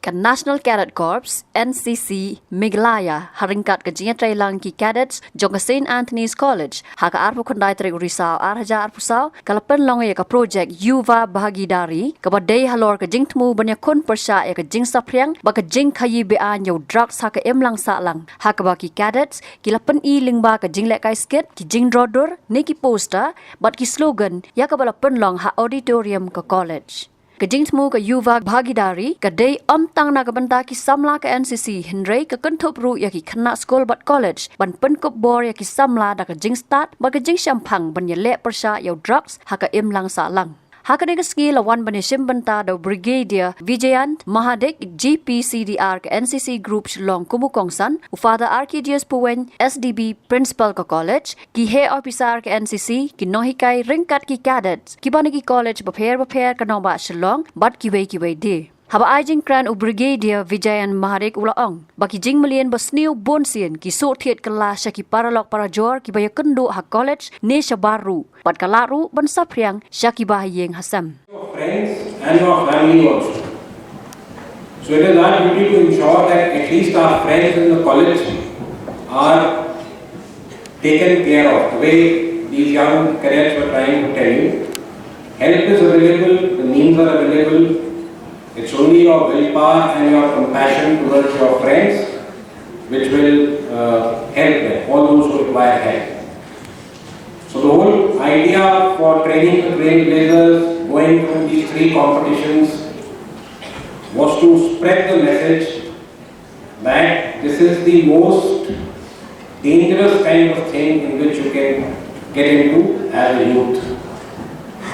ke National Cadet Corps NCC Meghalaya haringkat ke jingat trailang ki cadets jong ke St Anthony's College ha ka arpu kondai tri risau arhaja arpusau kalapen long ya ka project Yuya Bhagidari ke badai halor ke jing temu banyak kon persya ya ke jing sapriang ba ke jing khayi be an yo Drok ha ke em lang sa lang ha ka ba ki cadets kilapen i lingba ke jing lek kai skit ki jing drodor ne ki poster bat ki slogan ya ka balapen long ha auditorium ke college Kejing temu ke Yuya Bhagidari kedai tang na kebenta ki samla ke NCC Henry ke kentup ru ya ki kena school bat college ban penkop bor ya ki samla da kejing start ba kejing syampang ban ye lek persya yo drugs ha ka im lang sa lang ha ka ne ski lawan ban sim benta do brigadier Vijayan Mahadik GPCDR ke NCC group Shillong Kumukongsan Father Archidius Puwen SDB principal ke college ki head officer ke NCC ki nohikai ringkat ki cadets ki ban ki college prepare ke nomba Shillong bat ki wei de Haba ajing kran u brigadier Vijayan Mahadik ulaong baki jing melian ba Sniew bonsian ki Suh-Thied kelas ki paralok parajor ki baya kendo ha college ne baru pat kalaru ban sapriang syaki bahayeng hasam Your friends and your family also. So it is our duty to ensure that at least our friends in the college are taken care of. The way these young cadets were trying to tell you, help is available, the means are available. It's only your willpower and your compassion towards your friends which will help them, all those who require help. So the whole idea for training the trailblazers, going through these 3 competitions, was to spread the message that this is the most dangerous kind of thing in which you can get into as a youth.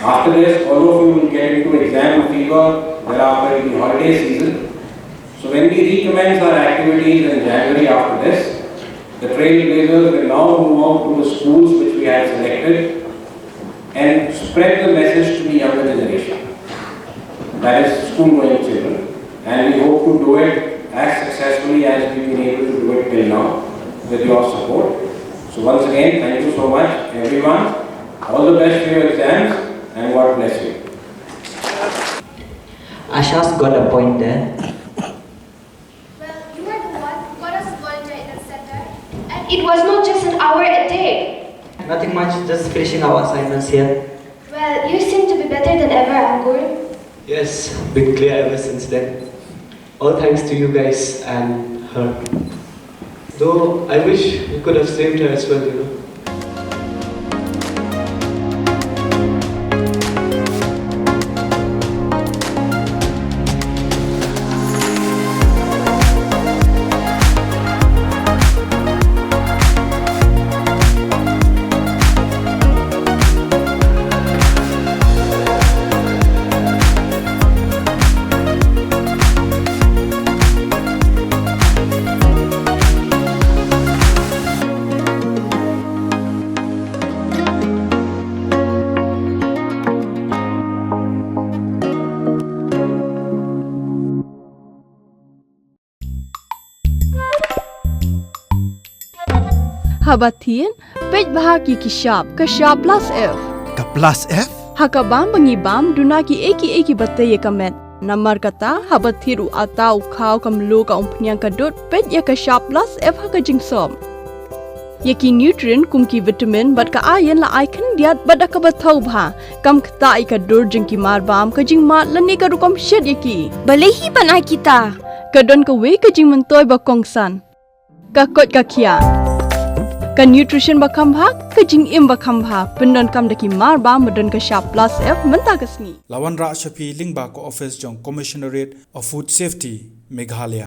After this, all of you will get into exam fever. Thereafter in the holiday season. So when we recommence our activities in January after this, the trailblazers will now move out to the schools which we have selected and spread the message to the younger generation. That is school-going children. And we hope to do it as successfully as we've been able to do it till now with your support. So once again, thank you so much everyone. All the best for your exams and God bless you. Asha's got a point there. Well, you are the one who got us volunteer in the center, and it was not just an hour a day. Nothing much, just finishing our assignments here. Well, you seem to be better than ever, Ïakhun. Yes, been clear ever since then. All thanks to you guys and her. Though I wish we could have saved her as well, you know. Habatin, pej bahagi ki sharp plus F. Ka plus F? Hakabam bangibam duna ki eki batay kamet. Namar kata habatiru atau kau kamlo ka umpnyang kadut pej ya ka sharp plus F haka jingsom. Yaki nutrient kum ki vitamin bat ka iron la Ïakhun diat bat ka batau bha kam kta ka dur jing ki marbam ka jing mat lani ka rukom shed yaki. Balehi panai kita. Kadon ka we ka jing mentoy ba kongsan. Ka kot ka kia. Ka nutrition bakam bha ka jing im bakam bha pendon kam daki marba medon ka sharp plus F menta ka Sniew Lawan Ra Shapi Lingba ko office jong Commissionerate of Food Safety Meghalaya